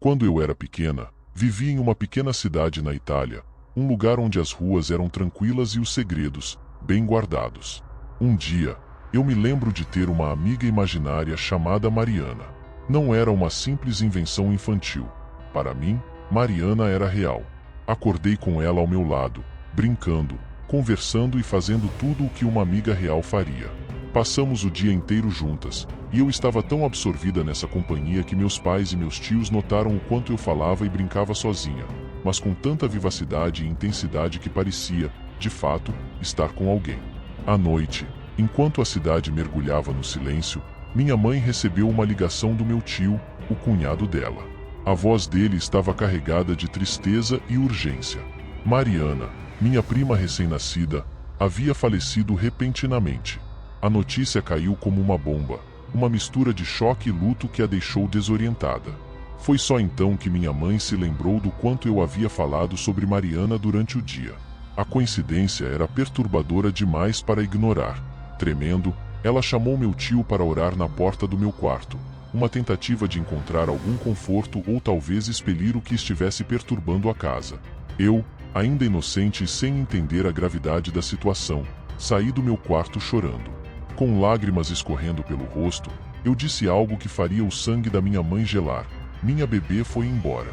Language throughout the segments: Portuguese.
Quando eu era pequena, vivia em uma pequena cidade na Itália, um lugar onde as ruas eram tranquilas e os segredos, bem guardados. Um dia, eu me lembro de ter uma amiga imaginária chamada Mariana. Não era uma simples invenção infantil. Para mim, Mariana era real. Acordei com ela ao meu lado, brincando, conversando e fazendo tudo o que uma amiga real faria. Passamos o dia inteiro juntas, e eu estava tão absorvida nessa companhia que meus pais e meus tios notaram o quanto eu falava e brincava sozinha, mas com tanta vivacidade e intensidade que parecia, de fato, estar com alguém. À noite, enquanto a cidade mergulhava no silêncio, minha mãe recebeu uma ligação do meu tio, o cunhado dela. A voz dele estava carregada de tristeza e urgência. Mariana, minha prima recém-nascida, havia falecido repentinamente. A notícia caiu como uma bomba, uma mistura de choque e luto que a deixou desorientada. Foi só então que minha mãe se lembrou do quanto eu havia falado sobre Mariana durante o dia. A coincidência era perturbadora demais para ignorar. Tremendo, ela chamou meu tio para orar na porta do meu quarto, uma tentativa de encontrar algum conforto ou talvez expelir o que estivesse perturbando a casa. Eu, ainda inocente e sem entender a gravidade da situação, saí do meu quarto chorando. Com lágrimas escorrendo pelo rosto, eu disse algo que faria o sangue da minha mãe gelar: minha bebê foi embora.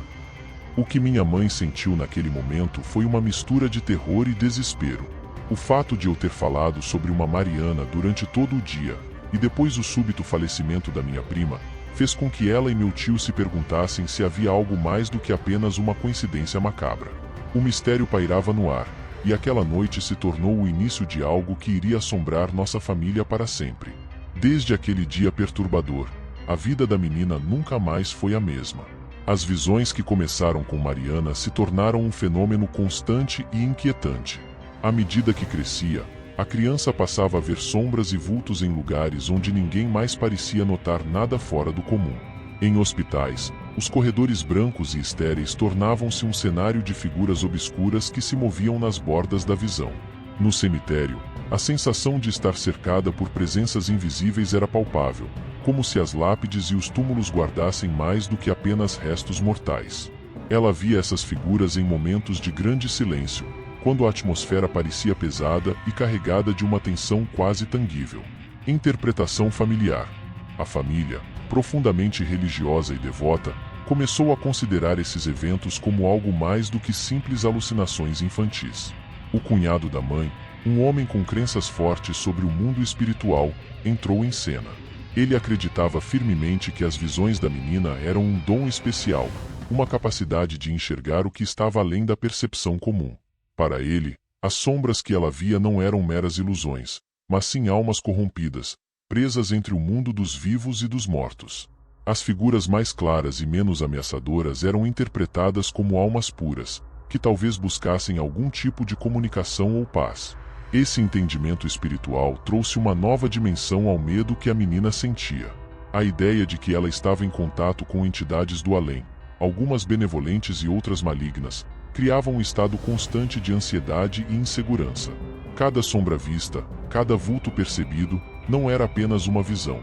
O que minha mãe sentiu naquele momento foi uma mistura de terror e desespero. O fato de eu ter falado sobre uma Mariana durante todo o dia, e depois o súbito falecimento da minha prima, fez com que ela e meu tio se perguntassem se havia algo mais do que apenas uma coincidência macabra. O mistério pairava no ar, e aquela noite se tornou o início de algo que iria assombrar nossa família para sempre. Desde aquele dia perturbador, a vida da menina nunca mais foi a mesma. As visões que começaram com Mariana se tornaram um fenômeno constante e inquietante. À medida que crescia, a criança passava a ver sombras e vultos em lugares onde ninguém mais parecia notar nada fora do comum. Em hospitais, os corredores brancos e estéreis tornavam-se um cenário de figuras obscuras que se moviam nas bordas da visão. No cemitério, a sensação de estar cercada por presenças invisíveis era palpável, como se as lápides e os túmulos guardassem mais do que apenas restos mortais. Ela via essas figuras em momentos de grande silêncio, quando a atmosfera parecia pesada e carregada de uma tensão quase tangível. Interpretação familiar. A família, profundamente religiosa e devota, começou a considerar esses eventos como algo mais do que simples alucinações infantis. O cunhado da mãe, um homem com crenças fortes sobre o mundo espiritual, entrou em cena. Ele acreditava firmemente que as visões da menina eram um dom especial, uma capacidade de enxergar o que estava além da percepção comum. Para ele, as sombras que ela via não eram meras ilusões, mas sim almas corrompidas, presas entre o mundo dos vivos e dos mortos. As figuras mais claras e menos ameaçadoras eram interpretadas como almas puras, que talvez buscassem algum tipo de comunicação ou paz. Esse entendimento espiritual trouxe uma nova dimensão ao medo que a menina sentia. A ideia de que ela estava em contato com entidades do além, algumas benevolentes e outras malignas, criava um estado constante de ansiedade e insegurança. Cada sombra vista, cada vulto percebido, não era apenas uma visão.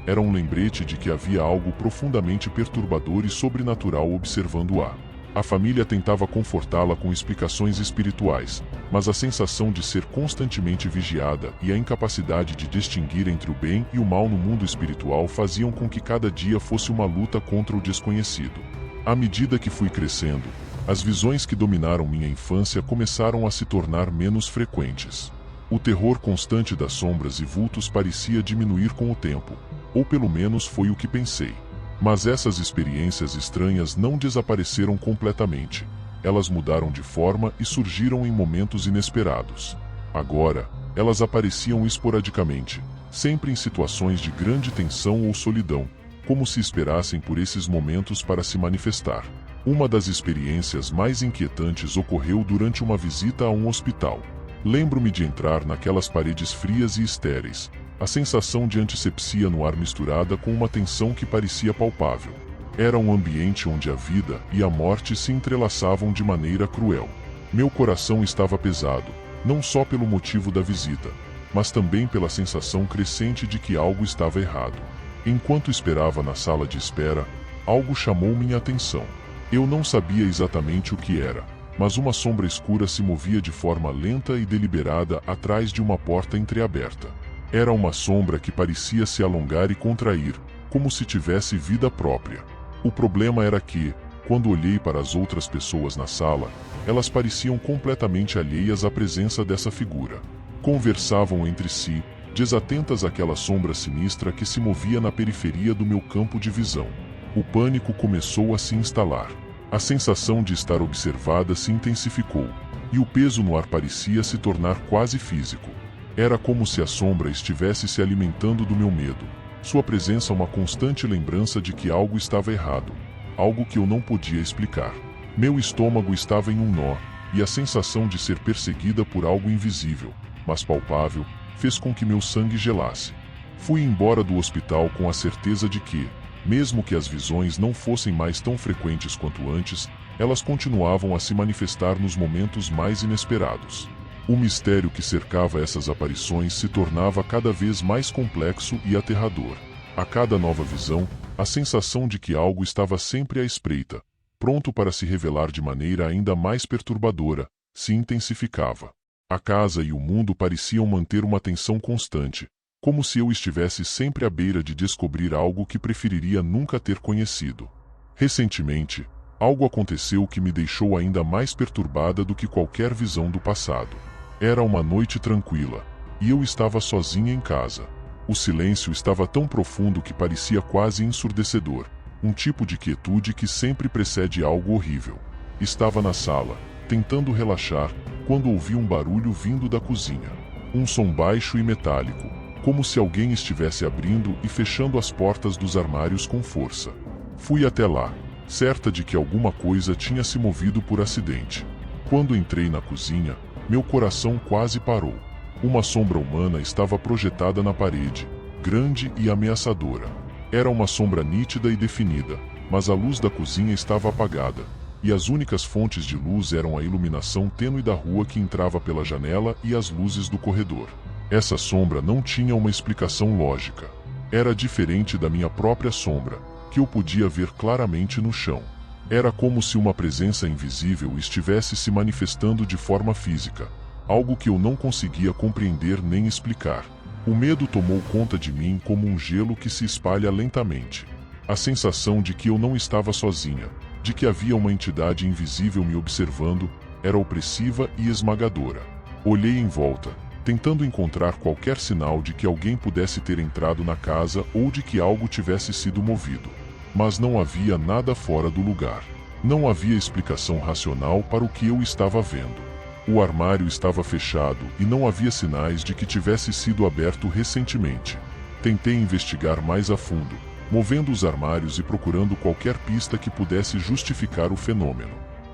Era um lembrete de que havia algo profundamente perturbador e sobrenatural observando-a. A família tentava confortá-la com explicações espirituais, mas a sensação de ser constantemente vigiada e a incapacidade de distinguir entre o bem e o mal no mundo espiritual faziam com que cada dia fosse uma luta contra o desconhecido. À medida que fui crescendo, as visões que dominaram minha infância começaram a se tornar menos frequentes. O terror constante das sombras e vultos parecia diminuir com o tempo, ou pelo menos foi o que pensei. Mas essas experiências estranhas não desapareceram completamente. Elas mudaram de forma e surgiram em momentos inesperados. Agora, elas apareciam esporadicamente, sempre em situações de grande tensão ou solidão, como se esperassem por esses momentos para se manifestar. Uma das experiências mais inquietantes ocorreu durante uma visita a um hospital. Lembro-me de entrar naquelas paredes frias e estéreis, a sensação de antisepsia no ar misturada com uma tensão que parecia palpável. Era um ambiente onde a vida e a morte se entrelaçavam de maneira cruel. Meu coração estava pesado, não só pelo motivo da visita, mas também pela sensação crescente de que algo estava errado. Enquanto esperava na sala de espera, algo chamou minha atenção. Eu não sabia exatamente o que era, mas uma sombra escura se movia de forma lenta e deliberada atrás de uma porta entreaberta. Era uma sombra que parecia se alongar e contrair, como se tivesse vida própria. O problema era que, quando olhei para as outras pessoas na sala, elas pareciam completamente alheias à presença dessa figura. Conversavam entre si, desatentas àquela sombra sinistra que se movia na periferia do meu campo de visão. O pânico começou a se instalar. A sensação de estar observada se intensificou, e o peso no ar parecia se tornar quase físico. Era como se a sombra estivesse se alimentando do meu medo, sua presença uma constante lembrança de que algo estava errado, algo que eu não podia explicar. Meu estômago estava em um nó, e a sensação de ser perseguida por algo invisível, mas palpável, fez com que meu sangue gelasse. Fui embora do hospital com a certeza de que, mesmo que as visões não fossem mais tão frequentes quanto antes, elas continuavam a se manifestar nos momentos mais inesperados. O mistério que cercava essas aparições se tornava cada vez mais complexo e aterrador. A cada nova visão, a sensação de que algo estava sempre à espreita, pronto para se revelar de maneira ainda mais perturbadora, se intensificava. A casa e o mundo pareciam manter uma tensão constante, como se eu estivesse sempre à beira de descobrir algo que preferiria nunca ter conhecido. Recentemente, algo aconteceu que me deixou ainda mais perturbada do que qualquer visão do passado. Era uma noite tranquila, e eu estava sozinha em casa. O silêncio estava tão profundo que parecia quase ensurdecedor, um tipo de quietude que sempre precede algo horrível. Estava na sala, tentando relaxar, quando ouvi um barulho vindo da cozinha. Um som baixo e metálico, como se alguém estivesse abrindo e fechando as portas dos armários com força. Fui até lá, certa de que alguma coisa tinha se movido por acidente. Quando entrei na cozinha, meu coração quase parou. Uma sombra humana estava projetada na parede, grande e ameaçadora. Era uma sombra nítida e definida, mas a luz da cozinha estava apagada, e as únicas fontes de luz eram a iluminação tênue da rua que entrava pela janela e as luzes do corredor. Essa sombra não tinha uma explicação lógica. Era diferente da minha própria sombra, que eu podia ver claramente no chão. Era como se uma presença invisível estivesse se manifestando de forma física, algo que eu não conseguia compreender nem explicar. O medo tomou conta de mim como um gelo que se espalha lentamente. A sensação de que eu não estava sozinha, de que havia uma entidade invisível me observando, era opressiva e esmagadora. Olhei em volta, tentando encontrar qualquer sinal de que alguém pudesse ter entrado na casa ou de que algo tivesse sido movido. Mas não havia nada fora do lugar. Não havia explicação racional para o que eu estava vendo. O armário estava fechado e não havia sinais de que tivesse sido aberto recentemente. Tentei investigar mais a fundo, movendo os armários e procurando qualquer pista que pudesse justificar o fenômeno.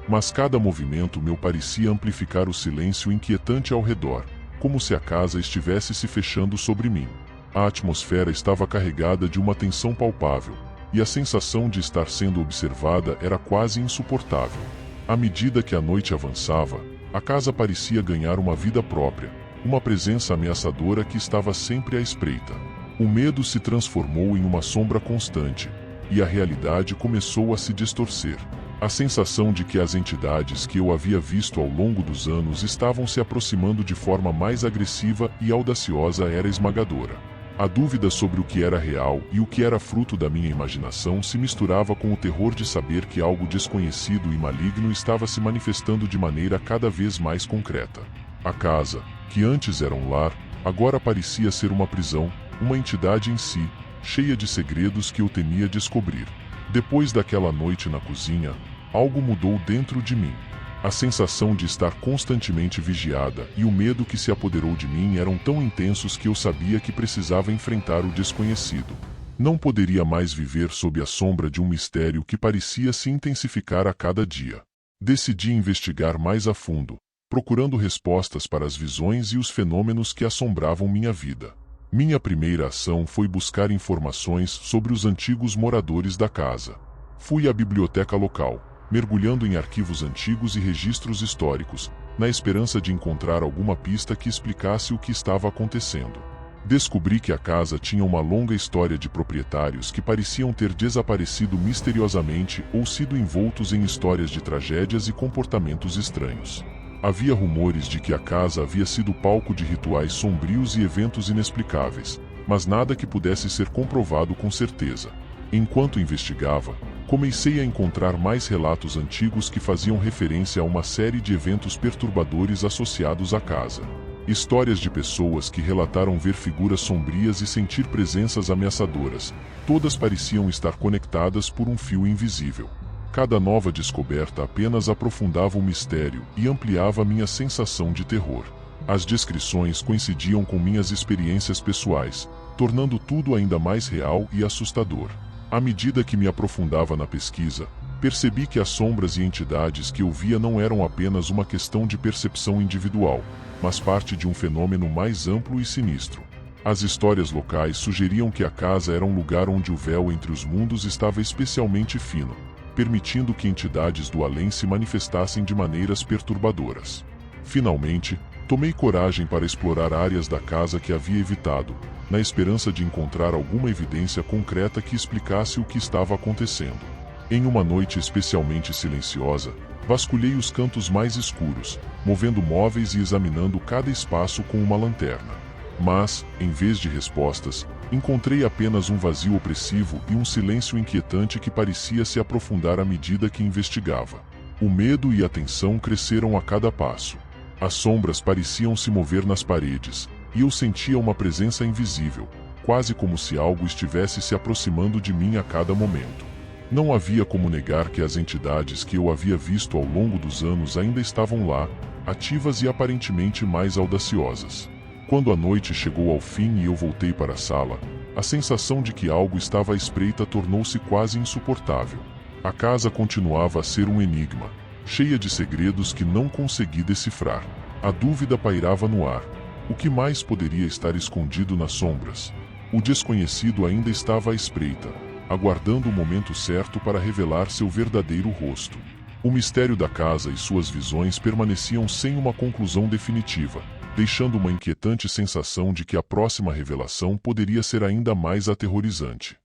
Mas cada movimento meu parecia amplificar o silêncio inquietante ao redor, como se a casa estivesse se fechando sobre mim. A atmosfera estava carregada de uma tensão palpável, e a sensação de estar sendo observada era quase insuportável. À medida que a noite avançava, a casa parecia ganhar uma vida própria, uma presença ameaçadora que estava sempre à espreita. O medo se transformou em uma sombra constante, e a realidade começou a se distorcer. A sensação de que as entidades que eu havia visto ao longo dos anos estavam se aproximando de forma mais agressiva e audaciosa era esmagadora. A dúvida sobre o que era real e o que era fruto da minha imaginação se misturava com o terror de saber que algo desconhecido e maligno estava se manifestando de maneira cada vez mais concreta. A casa, que antes era um lar, agora parecia ser uma prisão, uma entidade em si, cheia de segredos que eu temia descobrir. Depois daquela noite na cozinha, algo mudou dentro de mim. A sensação de estar constantemente vigiada e o medo que se apoderou de mim eram tão intensos que eu sabia que precisava enfrentar o desconhecido. Não poderia mais viver sob a sombra de um mistério que parecia se intensificar a cada dia. Decidi investigar mais a fundo, procurando respostas para as visões e os fenômenos que assombravam minha vida. Minha primeira ação foi buscar informações sobre os antigos moradores da casa. Fui à biblioteca local, mergulhando em arquivos antigos e registros históricos, na esperança de encontrar alguma pista que explicasse o que estava acontecendo. Descobri que a casa tinha uma longa história de proprietários que pareciam ter desaparecido misteriosamente ou sido envoltos em histórias de tragédias e comportamentos estranhos. Havia rumores de que a casa havia sido palco de rituais sombrios e eventos inexplicáveis, mas nada que pudesse ser comprovado com certeza. Enquanto investigava, comecei a encontrar mais relatos antigos que faziam referência a uma série de eventos perturbadores associados à casa. Histórias de pessoas que relataram ver figuras sombrias e sentir presenças ameaçadoras, todas pareciam estar conectadas por um fio invisível. Cada nova descoberta apenas aprofundava o mistério e ampliava minha sensação de terror. As descrições coincidiam com minhas experiências pessoais, tornando tudo ainda mais real e assustador. À medida que me aprofundava na pesquisa, percebi que as sombras e entidades que eu via não eram apenas uma questão de percepção individual, mas parte de um fenômeno mais amplo e sinistro. As histórias locais sugeriam que a casa era um lugar onde o véu entre os mundos estava especialmente fino, permitindo que entidades do além se manifestassem de maneiras perturbadoras. Finalmente, tomei coragem para explorar áreas da casa que havia evitado, na esperança de encontrar alguma evidência concreta que explicasse o que estava acontecendo. Em uma noite especialmente silenciosa, vasculhei os cantos mais escuros, movendo móveis e examinando cada espaço com uma lanterna. Mas, em vez de respostas, encontrei apenas um vazio opressivo e um silêncio inquietante que parecia se aprofundar à medida que investigava. O medo e a tensão cresceram a cada passo. As sombras pareciam se mover nas paredes, e eu sentia uma presença invisível, quase como se algo estivesse se aproximando de mim a cada momento. Não havia como negar que as entidades que eu havia visto ao longo dos anos ainda estavam lá, ativas e aparentemente mais audaciosas. Quando a noite chegou ao fim e eu voltei para a sala, a sensação de que algo estava à espreita tornou-se quase insuportável. A casa continuava a ser um enigma, cheia de segredos que não consegui decifrar. A dúvida pairava no ar. O que mais poderia estar escondido nas sombras? O desconhecido ainda estava à espreita, aguardando o momento certo para revelar seu verdadeiro rosto. O mistério da casa e suas visões permaneciam sem uma conclusão definitiva, deixando uma inquietante sensação de que a próxima revelação poderia ser ainda mais aterrorizante.